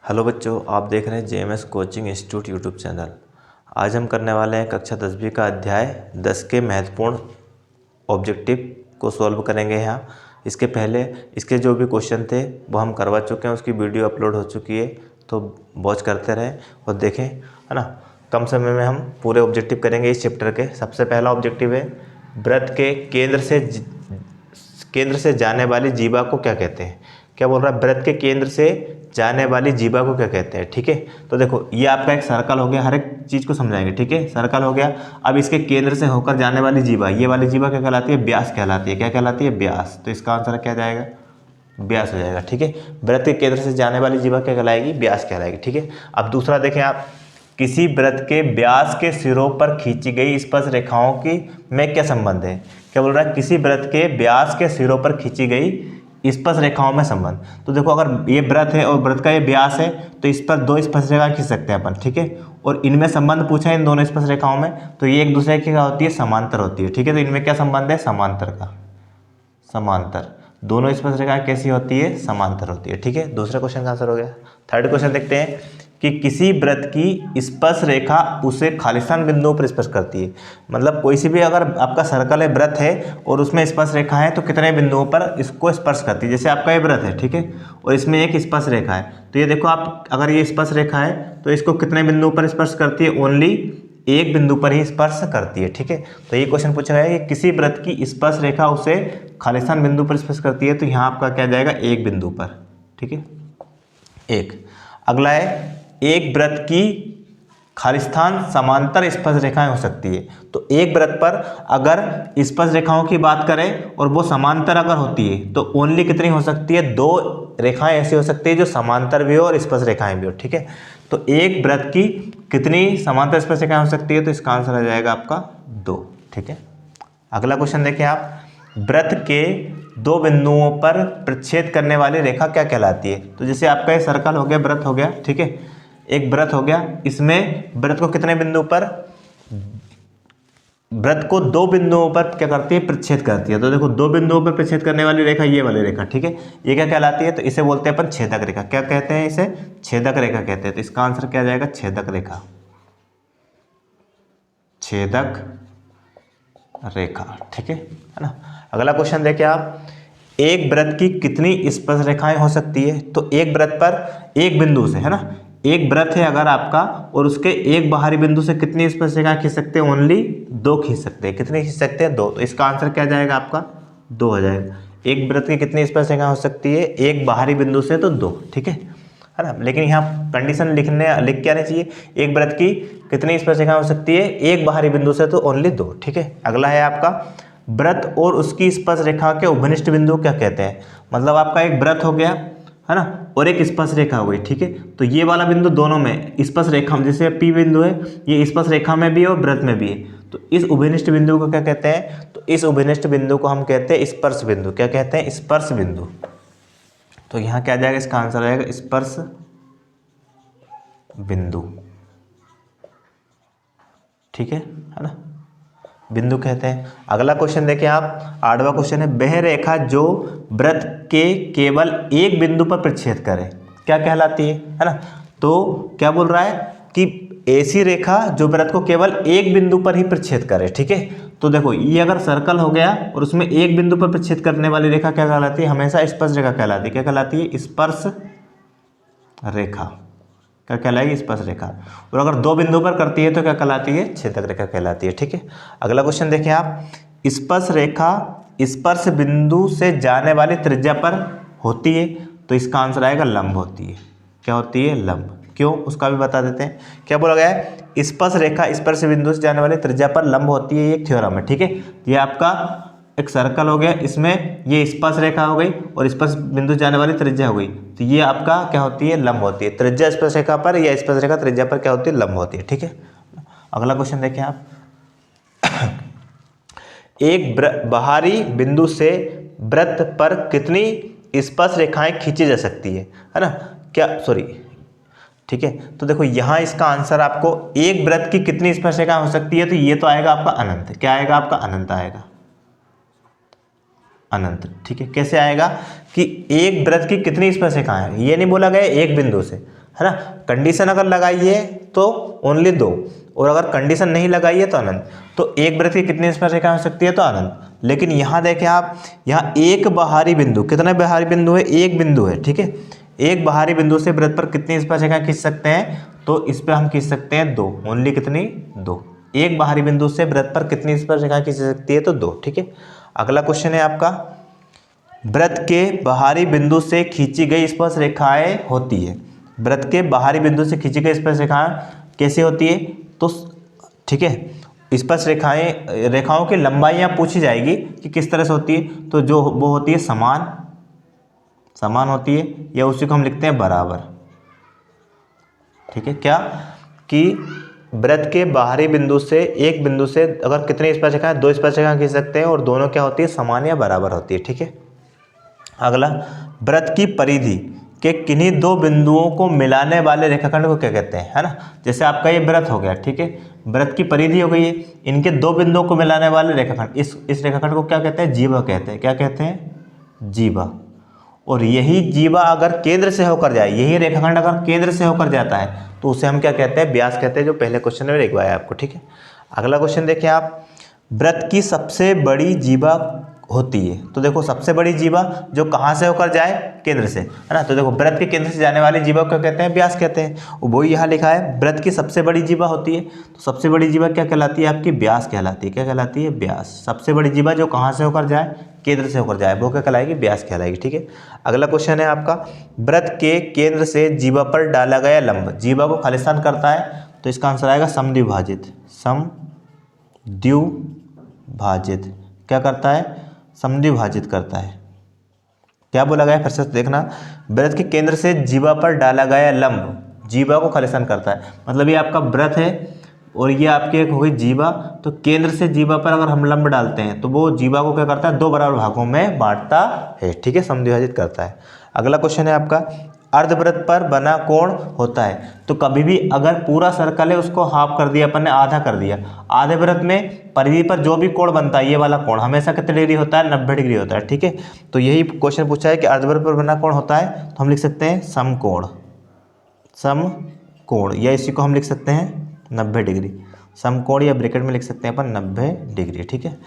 Hello बच्चों, आप देख रहे हैं JMS coaching institute YouTube channel. आज हम करने वाले हैं कक्षा 10वीं का अध्याय 10 के महत्वपूर्ण ऑब्जेक्टिव को सॉल्व करेंगे। यहाँ इसके पहले इसके जो भी क्वेश्चन थे वो हम करवा चुके हैं, उसकी वीडियो अपलोड हो चुकी है, तो वॉच करते रहें और देखें, है ना। कम समय में हम पूरे ऑब्जेक्टिव करेंगे इस चैप्टर के। सबसे पहला ऑब्जेक्टिव है, वृत्त के केंद्र से जाने वाली जीवा को क्या कहते हैं। क्या बोल रहा है, वृत्त के केंद्र से जाने वाली जीवा को क्या कहते हैं। ठीक है, तो देखो ये आपका एक सर्कल हो गया, हर एक चीज़ को समझाएंगे। ठीक है, सर्कल हो गया। अब इसके केंद्र से होकर जाने वाली जीवा, ये वाली जीवा क्या कहलाती है, व्यास कहलाती है। क्या कहलाती है, व्यास। तो इसका आंसर क्या जाएगा, व्यास हो जाएगा। ठीक है, वृत्त के केंद्र से जाने वाली जीवा क्या कहलाएगी, व्यास कहलाएगी। ठीक है, अब दूसरा देखें आप, किसी वृत्त के व्यास के सिरों पर खींची गई स्पर्श रेखाओं की में क्या संबंध है। क्या बोल रहा है, किसी वृत्त के व्यास के सिरों पर खींची गई स्पर्श रेखाओं में संबंध। तो देखो, अगर ये वृत्त है और वृत्त का ये व्यास है तो इस पर दो स्पर्श रेखा खींच सकते हैं अपन। ठीक है, और इनमें संबंध पूछा है इन दोनों स्पर्श रेखाओं में, तो ये एक दूसरे की क्या होती है, समांतर होती है। ठीक है, तो इनमें क्या संबंध है, समांतर का। समांतर, दोनों स्पर्श रेखाएं कैसी होती है, समांतर होती है। ठीक है, दूसरे क्वेश्चन का आंसर हो गया। थर्ड क्वेश्चन देखते हैं कि किसी वृत्त की स्पर्श रेखा उसे खालिस्तान बिंदुओं पर स्पर्श करती है। मतलब कोई सी भी अगर आपका सर्कल है, वृत्त है और उसमें स्पर्श रेखा है, तो कितने बिंदुओं पर इसको स्पर्श करती है। जैसे आपका ये वृत्त है, ठीक है, और इसमें एक स्पर्श रेखा है, तो ये देखो आप, अगर ये स्पर्श रेखा है तो इसको कितने बिंदुओं पर स्पर्श करती है, ओनली एक बिंदु पर ही स्पर्श करती है। ठीक है, तो ये क्वेश्चन पूछा गया है कि किसी वृत्त की स्पर्श रेखा उसे खालिस्तान बिंदु पर स्पर्श करती है, तो यहाँ आपका क्या जाएगा, एक बिंदु पर। ठीक है, एक। अगला है, एक वृत्त की खालिस्तान समांतर स्पर्श रेखाएं हो सकती है। तो एक वृत्त पर अगर स्पर्श रेखाओं की बात करें और वो समांतर अगर होती है तो ओनली कितनी हो सकती है, दो रेखाएं ऐसी हो सकती है जो समांतर भी हो और स्पर्श रेखाएं भी हो। ठीक है, तो एक वृत्त की कितनी समांतर स्पर्श रेखाएं हो सकती है, तो इसका आंसर आ जाएगा आपका 2। ठीक है, अगला क्वेश्चन देखें आप, वृत्त के दो बिंदुओं पर प्रच्छेद करने वाली रेखा क्या कहलाती है। तो जैसे आपका ये सर्कल हो गया, वृत्त हो गया, ठीक है, एक वृत्त हो गया, इसमें वृत्त को कितने बिंदु पर, वृत्त को दो बिंदुओं पर क्या करती है, प्रच्छेद करती है। तो देखो, दो बिंदुओं पर प्रच्छेद करने वाली रेखा ये वाली रेखा। ठीक है, ये क्या कहलाती है, तो इसे बोलते हैं अपन छेदक रेखा। क्या कहते हैं इसे, छेदक रेखा कहते हैं। तो इसका आंसर क्या जाएगा, छेदक रेखा। छेदक रेखा। ठीक है ना। अगला क्वेश्चन देखिए आप, एक वृत्त की कितनी स्पर्श रेखाएं हो सकती है। तो एक वृत्त पर एक बिंदु से, है ना, एक वृत्त है अगर आपका और उसके एक बाहरी बिंदु से कितनी स्पर्श रेखाएं खींच सकते हैं, ओनली 2 खींच सकते हैं। कितनी खींच सकते हैं, 2। तो इसका आंसर क्या जाएगा आपका, 2 हो जाएगा। एक वृत्त की कितनी स्पर्श रेखाएं हो सकती है, एक बाहरी बिंदु से तो 2। ठीक है ना। लेकिन यहाँ कंडीशन लिख के आनी चाहिए, एक वृत्त की कितनी स्पर्श रेखाएं हो सकती है, एक बाहरी बिंदु से तो ओनली 2। ठीक है, अगला है आपका, वृत्त और उसकी स्पर्श रेखा के उभनिष्ठ बिंदु क्या कहते हैं। मतलब आपका एक वृत्त हो गया, है ना, और एक स्पर्श रेखा हो गई। ठीक है, तो ये वाला बिंदु दोनों में स्पर्श रेखा, जैसे P बिंदु है, ये स्पर्श रेखा में भी है और वृत्त में भी है, तो इस उभयनिष्ठ बिंदु को क्या कहते हैं, तो इस उभयनिष्ठ बिंदु को हम कहते हैं स्पर्श बिंदु। क्या कहते हैं, स्पर्श बिंदु। तो यहाँ क्या जाएगा, इसका आंसर आएगा स्पर्श बिंदु। ठीक है ना, बिंदु कहते हैं। अगला क्वेश्चन देखिए आप, 8वां क्वेश्चन है, वह रेखा जो वृत्त के केवल एक बिंदु पर प्रच्छेद करे क्या कहलाती है ना। तो क्या बोल रहा है कि ऐसी रेखा जो वृत्त को केवल एक बिंदु पर ही प्रच्छेद करे। ठीक है, तो देखो, ये अगर सर्कल हो गया और उसमें एक बिंदु पर प्रच्छेद करने वाली रेखा क्या कहलाती है, हमेशा स्पर्श रेखा कहलाती है। क्या कहलाती है, स्पर्श रेखा। क्या कहलाएगी, स्पर्श रेखा। और अगर दो बिंदु पर करती है तो क्या कहलाती है, छेदक रेखा कहलाती है। ठीक है, अगला क्वेश्चन देखें आप, स्पर्श रेखा स्पर्श बिंदु से जाने वाली त्रिज्या पर होती है, तो इसका आंसर आएगा लंब होती है। क्या होती है, लंब। क्यों, उसका भी बता देते हैं। क्या बोला गया है, स्पर्श रेखा स्पर्श बिंदु से जाने वाली त्रिज्या पर लंब होती है, ये एक थ्योरम है। ठीक है, ये आपका एक सर्कल हो गया, इसमें ये स्पर्श रेखा हो गई और स्पर्श बिंदु जाने वाली त्रिज्या हो गई, तो ये आपका क्या होती है, लंब होती है। त्रिज्या स्पर्श रेखा पर या स्पर्श रेखा त्रिज्या पर क्या होती है, लंब होती है। ठीक है, अगला क्वेश्चन देखें आप, एक बाहरी बिंदु से वृत्त पर कितनी स्पर्श रेखाएं खींची जा सकती है ना, क्या, सॉरी, ठीक है, तो देखो यहाँ इसका आंसर आपको, एक वृत्त की कितनी स्पर्श रेखाएं हो सकती है, तो ये तो आएगा आपका अनंत। क्या आएगा आपका, अनंत आएगा, अनंत। ठीक है, कैसे आएगा कि एक वृत्त की कितनी स्पर्श रेखाएं हैं, ये नहीं बोला गया एक बिंदु से, है ना। कंडीशन अगर लगाई है तो ओनली 2, और अगर कंडीशन नहीं लगाई है तो अनंत। तो एक वृत्त की कितनी स्पर्शरेखा हो सकती है, तो अनंत। लेकिन यहाँ देखें आप, यहाँ एक बाहरी बिंदु, कितने बाहरी बिंदु है, एक बिंदु है, ठीक है। एक बाहरी बिंदु से वृत्त पर कितनी स्पर्शरेखा खींच सकते हैं, तो इस पर हम खींच सकते हैं 2, ओनली कितनी, 2। एक बाहरी बिंदु से वृत्त पर कितनी स्पर्शरेखा खींच सकती है, तो 2, ठीक है। अगला क्वेश्चन है आपका, वृत्त के बाहरी बिंदु से खींची गई स्पर्शरेखाएं होती है। वृत्त के बाहरी बिंदु से खींची गई स्पर्शरेखाएं कैसे होती है, तो ठीक है, रेखाओं की लंबाइयां पूछी जाएगी कि किस तरह से होती है, तो जो वो होती है समान होती है, या उसी को हम लिखते हैं बराबर, ठीक है। क्या कि वृत्त के बाहरी बिंदु से, एक बिंदु से अगर कितनी स्पर्शरेखाएं, 2 स्पर्शरेखाएं खींच सकते हैं, और दोनों क्या होती है, समान या बराबर होती है, ठीक है। अगला, वृत्त की परिधि के किन्हीं 2 बिंदुओं को मिलाने वाले रेखाखंड को क्या कहते हैं, है ना। जैसे आपका ये वृत्त हो गया, ठीक है, वृत्त की परिधि हो गई है, इनके 2 बिंदुओं को मिलाने वाले रेखाखंड, इस रेखाखंड को क्या कहते हैं, जीवा कहते हैं। क्या कहते हैं, जीवा। और यही जीवा अगर केंद्र से होकर जाए, यही रेखाखंड अगर केंद्र से होकर जाता है, तो उसे हम क्या कहते हैं, व्यास कहते हैं, जो पहले क्वेश्चन में लिखवाया है आपको, ठीक है। अगला क्वेश्चन देखिए आप, वृत्त की सबसे बड़ी जीवा होती है। तो देखो, सबसे बड़ी जीवा जो कहाँ से होकर जाए, केंद्र से, है ना। तो देखो, वृत्त के केंद्र से जाने वाली जीवा को कहते हैं, व्यास कहते हैं। वो यहाँ लिखा है, वृत्त की सबसे बड़ी जीवा होती है, तो सबसे बड़ी जीवा क्या कहलाती है आपकी, व्यास कहलाती है। क्या कहलाती है, व्यास। सबसे बड़ी जीवा जो कहाँ से होकर जाए, केंद्र से होकर जाए, वो क्या कहलाएगी, व्यास कहलाएगी, ठीक है। अगला क्वेश्चन है आपका, वृत्त के केंद्र से जीवा पर डाला गया लंब जीवा को खालिस्तान करता है, तो इसका आंसर आएगा समद्विभाजित। समद्विभाजित क्या करता है, समद्विभाजित करता है। क्या बोला गया, फिर से देखना, वृत्त के केंद्र से जीवा पर डाला गया लंब जीवा को खालिस्तान करता है। मतलब ये आपका वृत्त है और ये आपकी एक हो गई जीवा, तो केंद्र से जीवा पर अगर हम लंब डालते हैं तो वो जीवा को क्या करता है, 2 बराबर भागों में बांटता है, ठीक है, समद्विभाजित करता है। अगला क्वेश्चन है आपका, अर्धवृत्त पर बना कोण होता है। तो कभी भी अगर पूरा सर्कल है उसको हाफ कर दिया अपन ने, आधा कर दिया, आधे वृत्त में परिधि पर जो भी कोण बनता है, ये वाला कोण हमेशा कितने डिग्री होता है, 90 डिग्री होता है, ठीक है। तो यही क्वेश्चन पूछा है कि अर्धवृत्त पर बना कोण होता है, तो हम लिख सकते हैं समकोण, या इसी को हम लिख सकते हैं 90 डिग्री, समकोण, या ब्रैकेट में लिख सकते हैं अपन 90 डिग्री, ठीक है।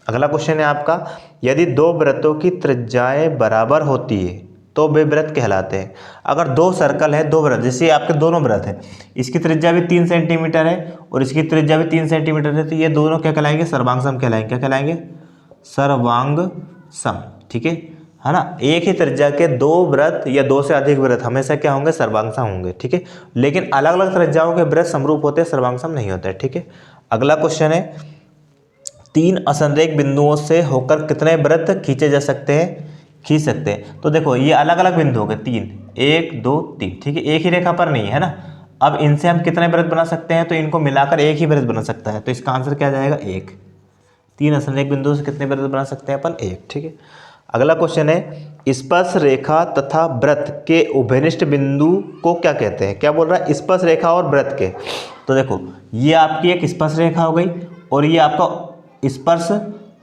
अगला क्वेश्चन है आपका, यदि 2 वृत्तों की त्रिज्याएं बराबर होती है तो वे वृत्त कहलाते हैं। अगर 2 सर्कल है, 2 वृत्त, जैसे आपके दोनों वृत्त है, इसकी त्रिज्या भी 3 सेंटीमीटर है और इसकी त्रिज्या भी 3 सेंटीमीटर है, तो ये दोनों क्या कहलाएंगे, सर्वांग सम कहलाएंगे। क्या कहलाएंगे, सर्वांग सम, ठीक है ना। एक ही त्रिज्या के 2 वृत्त या 2 से अधिक वृत्त हमेशा क्या होंगे, सर्वांग सम होंगे, ठीक है। लेकिन अलग अलग त्रिज्याओं के वृत्त समरूप होते हैं, सर्वांग सम नहीं होते, ठीक है। अगला क्वेश्चन है, 3 असंरेख बिंदुओं से होकर कितने वृत्त खींच सकते हैं। तो देखो, ये अलग अलग बिंदु हो गए 3, 1 2 3, ठीक है, एक ही रेखा पर नहीं है ना। अब इनसे हम कितने वृत्त बना सकते हैं, तो इनको मिलाकर एक ही वृत्त बना सकता है, तो इसका आंसर क्या जाएगा, 1। 3 असंरेख बिंदुओं से कितने वृत्त बना सकते हैं अपन, 1, ठीक है। अगला क्वेश्चन है, स्पर्श रेखा तथा वृत्त के उभयनिष्ठ बिंदु को क्या कहते हैं। क्या बोल रहा है, स्पर्श रेखा और वृत्त के। तो देखो, ये आपकी एक स्पर्श रेखा हो गई और ये आपका स्पर्श,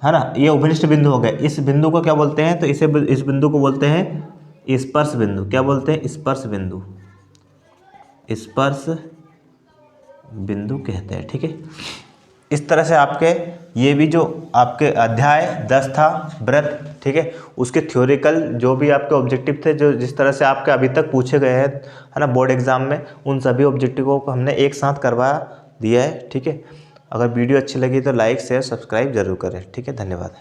है ना, ये उभयनिष्ठ बिंदु हो गया। इस बिंदु को क्या बोलते हैं, तो इस बिंदु को बोलते हैं स्पर्श बिंदु। क्या बोलते हैं, स्पर्श बिंदु, स्पर्श बिंदु कहते हैं, ठीक है। इस तरह से आपके ये भी जो आपके अध्याय 10 था वृत्त, ठीक है, उसके थ्योरिकल जो भी आपके ऑब्जेक्टिव थे, जो जिस तरह से आपके अभी तक पूछे गए हैं, है ना, बोर्ड एग्जाम में, उन सभी ऑब्जेक्टिवों को हमने एक साथ करवा दिया है, ठीक है। अगर वीडियो अच्छी लगी तो लाइक शेयर सब्सक्राइब जरूर करें, ठीक है। धन्यवाद।